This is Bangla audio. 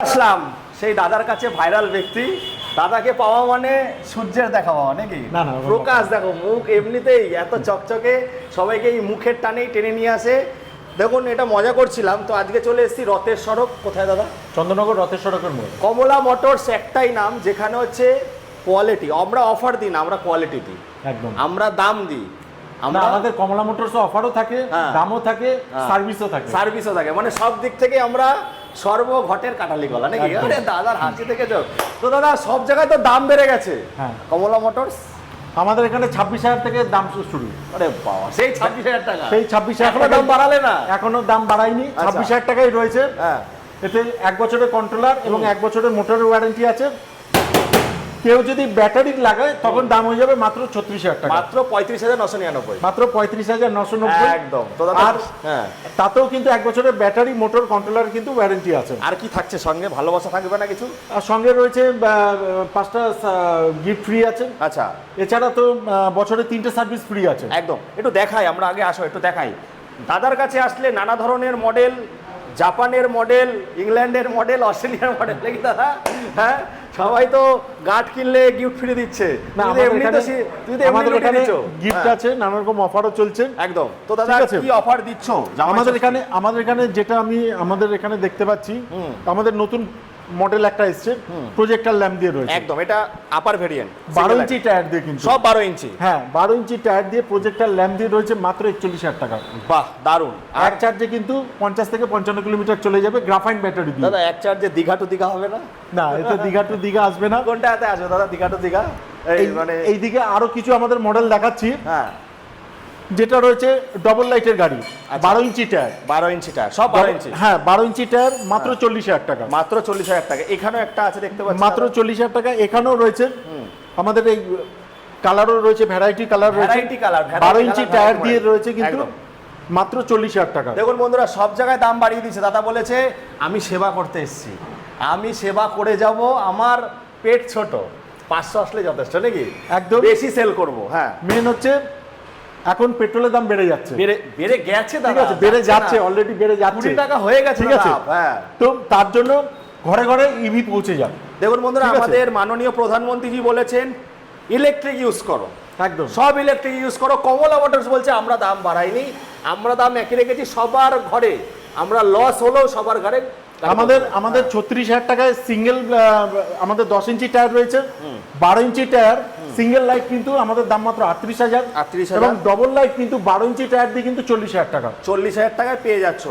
আসলাম সেই দাদার কাছে ভাইরাল ব্যক্তি। দাদাকে পাওয়া মানে সূর্যের দেখা পাওয়া নাকি? না না, প্রকাশ দেখো, মুখ এমনিতেই এত চকচকে, সবাইকে এই মুখের টানেই টেনে নিয়ে আসে। দেখুন, এটা মজা করছিলাম তো আজকে চলে এসেছি রথের সড়ক। কোথায় দাদা? চন্দননগর রথের সড়কের মোড়। কমলা মোটরস একটাই নাম, যেখানে হচ্ছে কোয়ালিটি। আমরা অফার দিই না, আমরা কোয়ালিটি দিই, একদম আমরা দাম দিই। আমরা আমাদের কমলা মোটরস অফারও থাকে, দামও থাকে, সার্ভিসও থাকে। সার্ভিসও থাকে, মানে সব দিক থেকে আমরা সর্বঘটের কাটালি গলা নাকি? আরে দাদার হাসি থেকে তো দাদা সব জায়গায় তো দাম বেড়ে গেছে। হ্যাঁ, কমলা মোটরস আমাদের এখানে 26,000 থেকে দাম শুরু। আরে বাবা, সেই 26,000 টাকা, সেই 26,000 এখনো দাম বাড়ালে না? এখনো দাম বাড়ায়নি, 26,000 টাকাই রয়েছে। হ্যাঁ, এতে 1 বছরের কন্ট্রোলার এবং 1 বছরের মোটরের ওয়ারেন্টি আছে। কেউ যদি ব্যাটারি লাগায় তখন দাম হয়ে যাবে মাত্র 36,000 টাকা, মাত্র 35,999, মাত্র 35,990 একদম। তো দাদা আর হ্যাঁ, তাতেও কিন্তু 1 বছরের ব্যাটারি মোটর কন্ট্রোলার কিন্তু ওয়ারেন্টি আছে। আর কি থাকছে সঙ্গে? ভালোবাসা থাকবে না কিছু? আর সঙ্গে রয়েছে 5টা গিফট ফ্রি আছে। আচ্ছা, এছাড়া তো বছরে 3টে সার্ভিস ফ্রি আছে। একদম। একটু দেখাই, আমরা আগে আসো, একটু দেখাই। দাদার কাছে আসলে নানা ধরনের মডেল, জাপানের মডেল, ইংল্যান্ডের মডেল, অস্ট্রেলিয়ার মডেল নাকি দাদা? হ্যাঁ, সবাই তো গার্ড কিনলে গিফট ফ্রি দিচ্ছে। না, আমাদের এখানে গিফট আছে, নানা রকম অফারও চলছে। একদম। তো দাদা কি অফার দিচ্ছ? আমাদের এখানে যেটা আমি আমাদের এখানে দেখতে পাচ্ছি, আমাদের নতুন মডেল একটা এসেছে, প্রজেক্টর ল্যাম্প দিয়ে রয়েছে। একদম, এটা আপার ভেরিয়েন্ট, 12 ইঞ্চি টায়ার দিয়ে, কিন্তু সব 12 ইঞ্চি। হ্যাঁ, 12 ইঞ্চি টায়ার দিয়ে প্রজেক্টর ল্যাম্প দিয়ে রয়েছে মাত্র 41,000 টাকা। বাহ, দারুণ। এক চার্জে কিন্তু 50 থেকে 55 কিলোমিটার চলে যাবে গ্রাফাইন ব্যাটারি দিয়ে। দাদা এক চার্জে দীঘা টু দীঘা হবে না? না, এতে দীঘা টু দীঘা আসবে না। কোনটাতে আসবে দাদা দীঘা টু দীঘা? এই মানে এইদিকে আরো কিছু আমাদের মডেল দেখাচ্ছি। হ্যাঁ, যেটা রয়েছে ডবল লাইটের গাড়ি, 12 ইঞ্চি টায়ার। 12 ইঞ্চি টায়ার, সব 12 ইঞ্চি। হ্যাঁ, 12 ইঞ্চি টায়ার, মাত্র 40,000 টাকা। মাত্র 40,000 টাকা। এখানেও একটা আছে দেখতে পাচ্ছি, মাত্র 40,000 টাকা। এখানেও রয়েছে আমাদের এই কালারও রয়েছে, ভ্যারাইটি কালার রয়েছে, ভ্যারাইটি কালার, 12 ইঞ্চি টায়ার দিয়ে রয়েছে, কিন্তু মাত্র 40,000 টাকা। দেখুন বন্ধুরা, সব জায়গায় দাম বাড়িয়ে দিচ্ছে। দাদা বলেছে আমি সেবা করতে এসেছি, আমি সেবা করে যাব, আমার পেট ছোট, 500 আসলে যথেষ্ট নাকি? একদম, বেশি সেল করব। হ্যাঁ, মেন হচ্ছে এখন পেট্রোলের দাম বেড়ে যাচ্ছে, বেড়ে গেছে ঠিক আছে, বেড়ে যাচ্ছে, অলরেডি বেড়ে যাচ্ছে, 20 টাকা হয়ে গেছে, ঠিক আছে। হ্যাঁ, তো তার জন্য ঘরে ঘরে ইভি পৌঁছে যাবে। দেখুন বন্ধুরা, আমাদের মাননীয় প্রধানমন্ত্রীজি বলেছেন ইলেকট্রিক ইউজ করো, একদম সব ইলেকট্রিক ইউজ করো। কমলা মোটরস বলছে আমরা দাম বাড়াইনি, আমরা দাম একই রেখেছি, সবার ঘরে, আমরা লস হলেও সবার ঘরে। আমাদের 36,000 টাকায় সিঙ্গেল, আমাদের 10 ইঞ্চি টায়ার রয়েছে, 12 ইঞ্চি টায়ার সিঙ্গেল লাইট, কিন্তু আমাদের দাম মাত্র 38,000, এবং ডবল লাইট কিন্তু 12 ইঞ্চি টায়ার দিয়ে কিন্তু 40,000 টাকা। 40,000 টাকায় পেয়ে যাচ্ছ।